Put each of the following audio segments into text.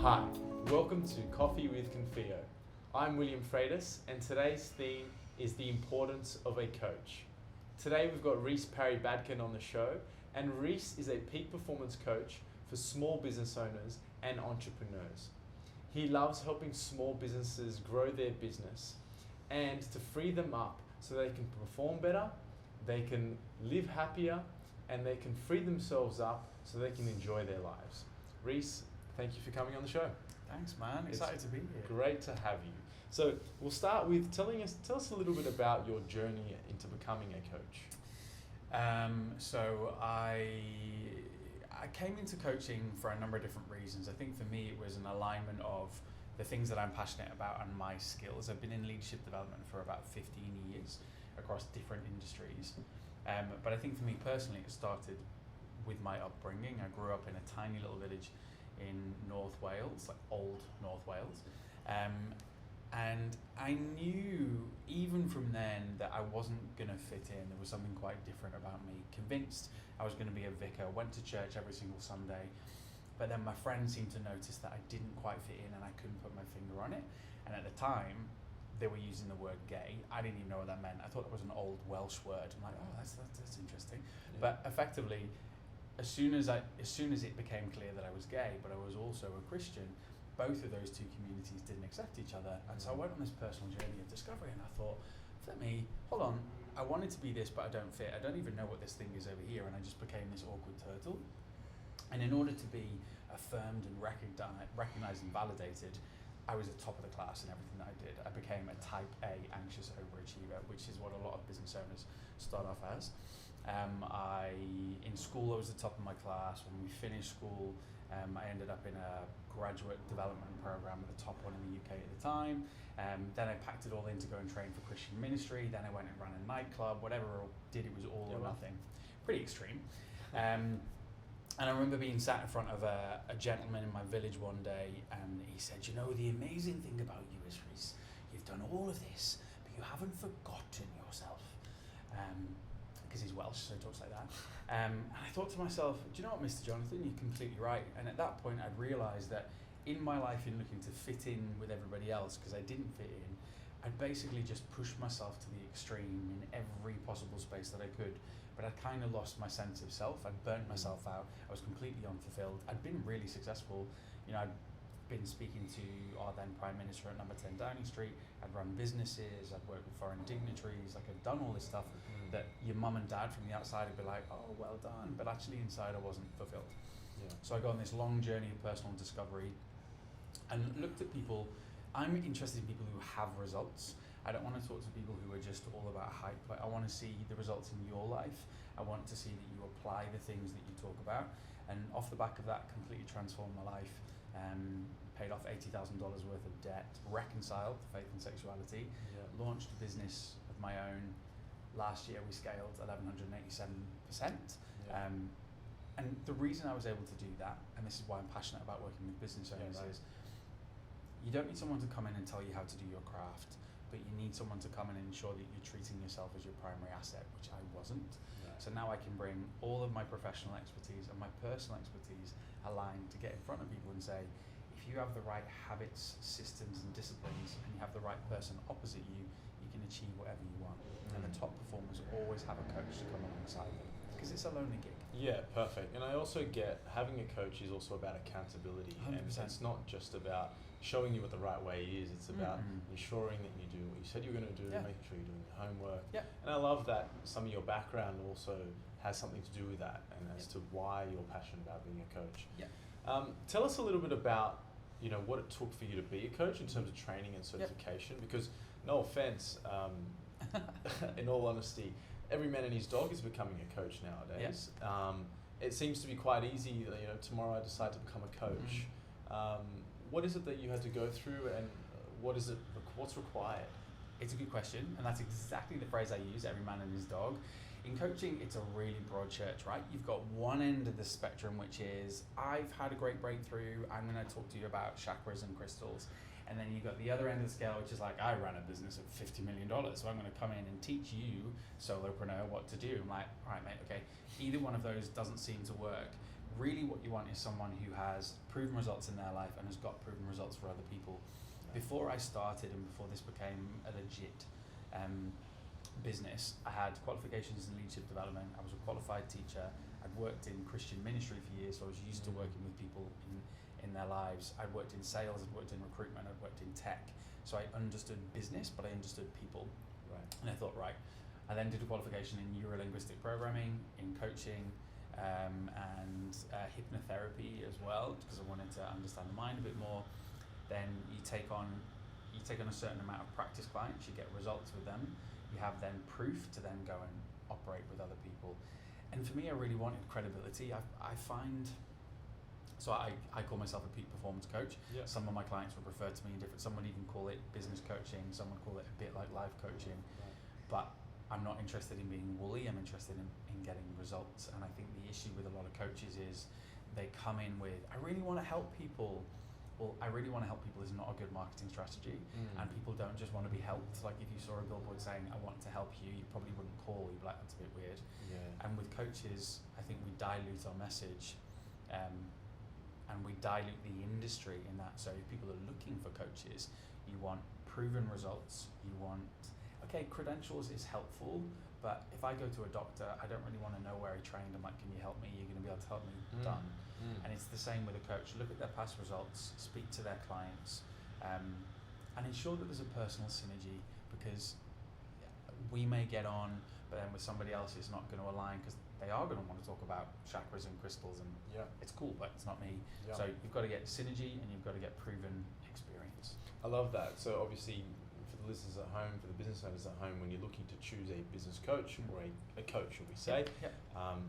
Hi, welcome to Coffee with Confio. I'm William Freitas, and today's theme is the importance of a coach. Today we've got Rhys Parry Badkin on the show, and Rhys is a peak performance coach for small business owners and entrepreneurs. He loves helping small businesses grow their business and to free them up so they can perform better, they can live happier, and they can free themselves up so they can enjoy their lives. Rhys, thank you for coming on the show. Thanks, man. Excited to be here. Great to have you. So we'll start with tell us a little bit about your journey into becoming a coach. So I came into coaching for a number of different reasons. I think for me it was an alignment of the things that I'm passionate about and my skills. I've been in leadership development for about 15 years across different industries. But I think for me personally it started with my upbringing. I grew up in a tiny little village in North Wales, like old North Wales. And I knew even from then that I wasn't going to fit in. There was something quite different about me. Convinced I was going to be a vicar, went to church every single Sunday. But then my friends seemed to notice that I didn't quite fit in and I couldn't put my finger on it. And at the time, they were using the word gay. I didn't even know what that meant. I thought it was an old Welsh word. I'm like, oh, that's interesting. Yeah. But effectively, as soon as it became clear that I was gay, but I was also a Christian, both of those two communities didn't accept each other. And so I went on this personal journey of discovery and I thought, let me, hold on, I wanted to be this, but I don't fit. I don't even know what this thing is over here. And I just became this awkward turtle. And in order to be affirmed and recognized and validated, I was at top of the class in everything that I did. I became a type A anxious overachiever, which is what a lot of business owners start off as. In school, I was the top of my class. When we finished school, I ended up in a graduate development program at the top one in the UK at the time. Then I packed it all in to go and train for Christian ministry. Then I went and ran a nightclub. Whatever I did, it was all or nothing. Pretty extreme. And I remember being sat in front of a gentleman in my village one day, and he said, you know, the amazing thing about you is, Rhys, you've done all of this, but you haven't forgotten yourself. Because he's Welsh, so he talks like that. And I thought to myself, do you know what, Mr. Jonathan, you're completely right. And at that point, I'd realised that in my life, in looking to fit in with everybody else, because I didn't fit in, I'd basically just pushed myself to the extreme in every possible space that I could. But I'd kind of lost my sense of self. I'd burnt myself out. I was completely unfulfilled. I'd been really successful. You know, I'd been speaking to our then Prime Minister at number 10 Downing Street. I'd run businesses. I'd worked with foreign dignitaries. Like, I'd done all this stuff that your mum and dad from the outside would be like, oh, well done. But actually inside I wasn't fulfilled. Yeah. So I got on this long journey of personal discovery and looked at people. I'm interested in people who have results. I don't want to talk to people who are just all about hype. Like, I want to see the results in your life. I want to see that you apply the things that you talk about. And off the back of that, completely transformed my life. Paid off $80,000 worth of debt, reconciled faith and sexuality, launched a business of my own. Last year we scaled 1,187%. And the reason I was able to do that, and this is why I'm passionate about working with business owners, is you don't need someone to come in and tell you how to do your craft, but you need someone to come in and ensure that you're treating yourself as your primary asset, which I wasn't. So now I can bring all of my professional expertise and my personal expertise aligned to get in front of people and say, if you have the right habits, systems and disciplines, and you have the right person opposite you, you can achieve whatever you want. And the top performers always have a coach to come alongside them, because it's a lonely gig. Yeah, perfect. And I also get having a coach is also about accountability. 100%. And it's not just about showing you what the right way is. It's about ensuring that you do what you said you were going to do, making sure you're doing your homework. Yeah. And I love that some of your background also has something to do with that, and as to why you're passionate about being a coach. Yeah. Tell us a little bit about, you know, what it took for you to be a coach in terms of training and certification. Because, no offense, in all honesty, every man and his dog is becoming a coach nowadays. It seems to be quite easy. You know, tomorrow I decide to become a coach. What is it that you had to go through, and what's required? It's a good question, and that's exactly the phrase I use, every man and his dog. In coaching, it's a really broad church, right? You've got one end of the spectrum, which is, I've had a great breakthrough, I'm going to talk to you about chakras and crystals. And then you've got the other end of the scale, which is like, I ran a business of $50 million, so I'm going to come in and teach you, solopreneur, what to do. I'm like, all right, mate, okay. Either one of those doesn't seem to work. really what you want is someone who has proven results in their life and has got proven results for other people. Before I started and before this became a legit business, I had qualifications in leadership development. I was a qualified teacher. I'd worked in Christian ministry for years, so I was used to working with people in their lives. I'd worked in sales, I'd worked in recruitment, I'd worked in tech. So I understood business, but I understood people. Right. And I thought, right. I then did a qualification in neuro-linguistic programming, in coaching, and hypnotherapy as well, because I wanted to understand the mind a bit more. Then you take on a certain amount of practice clients, you get results with them, you have then proof to then go and operate with other people. And for me, I really wanted credibility. I find, so I call myself a peak performance coach. Yeah. Some of my clients would refer to me in different, some would even call it business coaching, some would call it a bit like life coaching. Right. But I'm not interested in being woolly, I'm interested in getting results. And I think the issue with a lot of coaches is they come in with, I really want to help people. Well, I really want to help people is not a good marketing strategy, and people don't just want to be helped. Like if you saw a billboard saying, I want to help you, you probably wouldn't call, you'd be like, that's a bit weird. Yeah. And with coaches, I think we dilute our message, and we dilute the industry in that. So if people are looking for coaches, you want proven results, you want, okay, credentials is helpful, but if I go to a doctor, I don't really want to know where he trained. I'm like, can you help me? You're going to be able to help me? Done. And it's the same with a coach. Look at their past results, speak to their clients, and ensure that there's a personal synergy, because we may get on, but then with somebody else it's not going to align, because they are going to want to talk about chakras and crystals, and it's cool, but it's not me. So you've got to get synergy and you've got to get proven experience. I love that. So obviously, for the listeners at home, for the business owners at home, when you're looking to choose a business coach or a coach, should we say,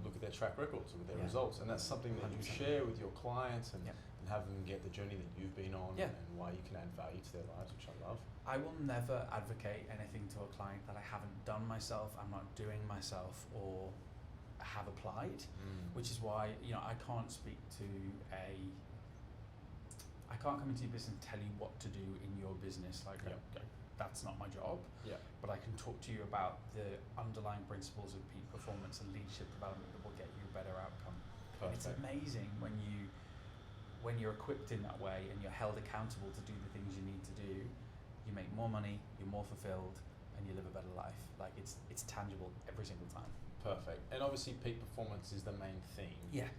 look at their track records, look at their results, and that's something that you 100%. share with your clients and have them get the journey that you've been on and why you can add value to their lives, which I love. I will never advocate anything to a client that I haven't done myself, I'm not doing myself, or have applied, which is why I can't speak to I can't come into your business and tell you what to do in your business. That's not my job. But I can talk to you about the underlying principles of peak performance and leadership development that will get you a better outcome. And it's amazing when you're equipped in that way and you're held accountable to do the things you need to do. You make more money, you're more fulfilled, and you live a better life. Like it's tangible every single time. Perfect. And obviously peak performance is the main theme. Yeah.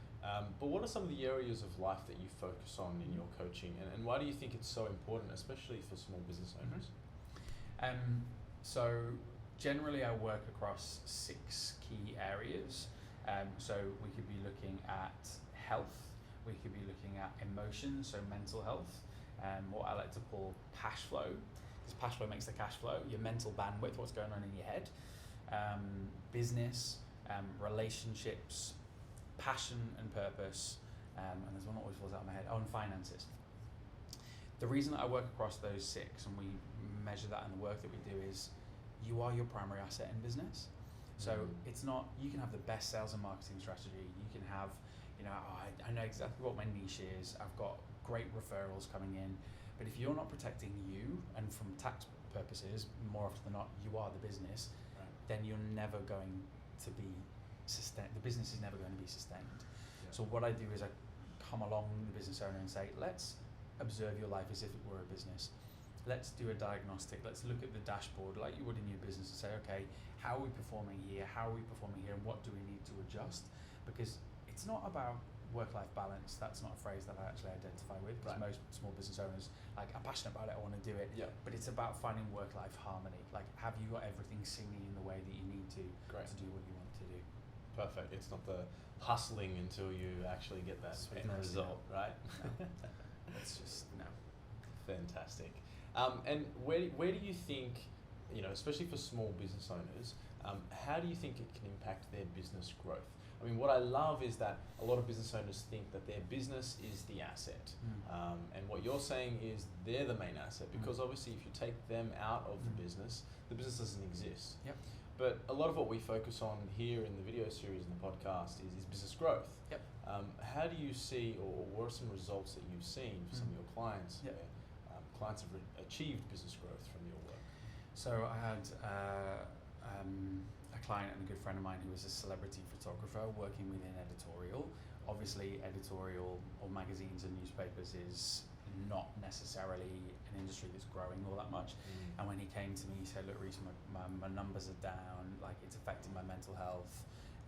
But what are some of the areas of life that you focus on in your coaching, and why do you think it's so important, especially for small business owners? So generally I work across 6 key areas. So we could be looking at health, we could be looking at emotions, so mental health, what I like to call cash flow, because cash flow makes the cash flow, your mental bandwidth, what's going on in your head, business, relationships, passion and purpose, and there's one that always falls out of my head, and finances. The reason that I work across those 6 and we measure that in the work that we do is you are your primary asset in business. So it's not, you can have the best sales and marketing strategy, you can have, I know exactly what my niche is, I've got great referrals coming in, but if you're not protecting you, and from tax purposes, more often than not, you are the business, then you're never going to be sustained, the business is never going to be sustained. So what I do is I come along the business owner and say, let's observe your life as if it were a business. Let's do a diagnostic, let's look at the dashboard like you would in your business and say, okay, how are we performing here, and what do we need to adjust? Because it's not about work-life balance, that's not a phrase that I actually identify with, because most small business owners, like, I'm passionate about it, I want to do it, but it's about finding work-life harmony. Like, have you got everything singing in the way that you need to do what you want to do? Perfect. It's not the hustling until you actually get that end result, right? No. It's just, no. Fantastic. And where do you think, especially for small business owners, how do you think it can impact their business growth? I mean, what I love is that a lot of business owners think that their business is the asset. And what you're saying is they're the main asset, because obviously if you take them out of the business doesn't exist. But a lot of what we focus on here in the video series and the podcast is business growth. How do you see, or what are some results that you've seen for some of your clients where clients have achieved business growth from your work? So I had a client and a good friend of mine who was a celebrity photographer working within editorial. obviously editorial or magazines and newspapers is not necessarily an industry that's growing all that much. And when he came to me, he said, look, Rhys, my numbers are down, like it's affecting my mental health.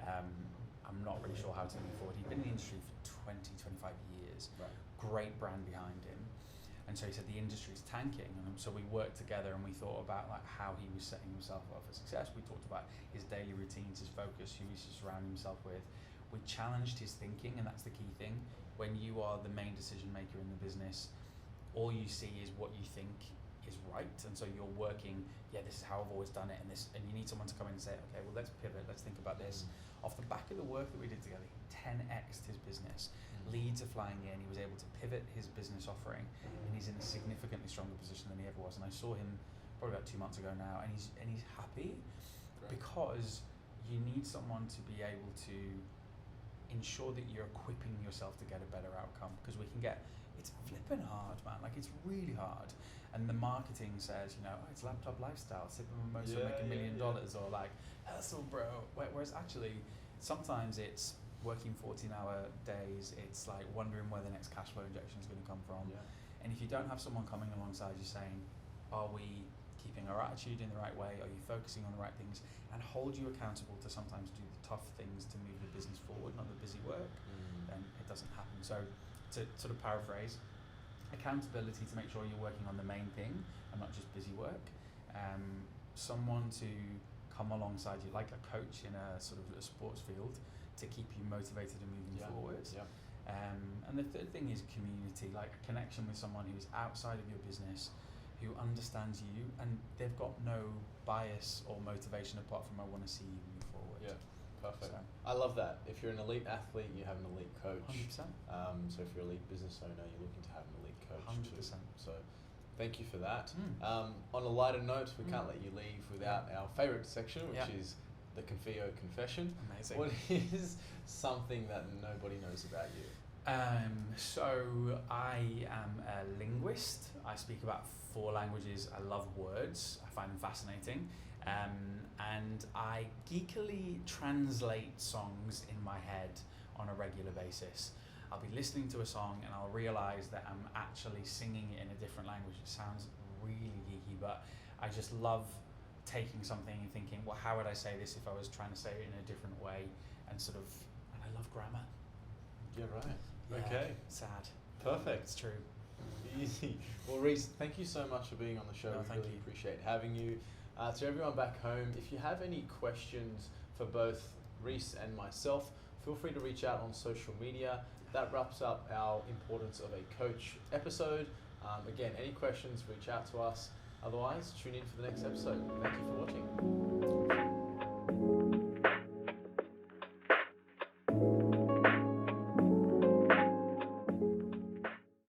I'm not really sure how to move forward. He'd been in the industry for 20, 25 years, Right. Great brand behind him. And so he said the industry's tanking, and so we worked together and we thought about like how he was setting himself up for success. We talked about his daily routines, his focus, who he's surrounding himself with. We challenged his thinking, and that's the key thing. When you are the main decision maker in the business, all you see is what you think is right, and so you're working, this is how I've always done it, and you need someone to come in and say, okay, well, let's pivot, let's think about this. Off the back of the work that we did together, 10x'd his business. Leads are flying in. He was able to pivot his business offering, and he's in a significantly stronger position than he ever was. And I saw him probably about 2 months ago now, and he's happy. Great. Because you need someone to be able to ensure that you're equipping yourself to get a better outcome. Because it's flipping hard, man. Like it's really hard. And the marketing says, it's laptop lifestyle, sit with a motor, make $1 million, or like hustle, bro. Whereas actually, sometimes it's working 14-hour days, it's like wondering where the next cash flow injection is going to come from. And if you don't have someone coming alongside you saying, are we keeping our attitude in the right way? Are you focusing on the right things? And hold you accountable to sometimes do the tough things to move the business forward, not the busy work, then it doesn't happen. So to sort of paraphrase, accountability to make sure you're working on the main thing and not just busy work. Someone to come alongside you, like a coach in a sort of a sports field, to keep you motivated and moving forward. And the third thing is community, like a connection with someone who's outside of your business, who understands you, and they've got no bias or motivation apart from I want to see you move forward. Yeah, perfect. So, I love that. If you're an elite athlete, you have an elite coach. 100%. So if you're an elite business owner, you're looking to have an elite coach 100%. too. So thank you for that. On a lighter note, we can't let you leave without our favourite section, which is the Confio Confession. Amazing. What is something that nobody knows about you? So I am a linguist. I speak about 4 languages. I love words. I find them fascinating. And I geekily translate songs in my head on a regular basis. I'll be listening to a song and I'll realise that I'm actually singing it in a different language. It sounds really geeky, but I just love taking something and thinking, well, how would I say this if I was trying to say it in a different way? And I love grammar. Yeah, right. Yeah, okay. Sad. Perfect. It's true. Easy. Well, Rhys, thank you so much for being on the show. No, we really appreciate having you. To everyone back home, if you have any questions for both Rhys and myself, feel free to reach out on social media. That wraps up our Importance of a Coach episode. Again, any questions, reach out to us. Otherwise, tune in for the next episode. Thank you for watching.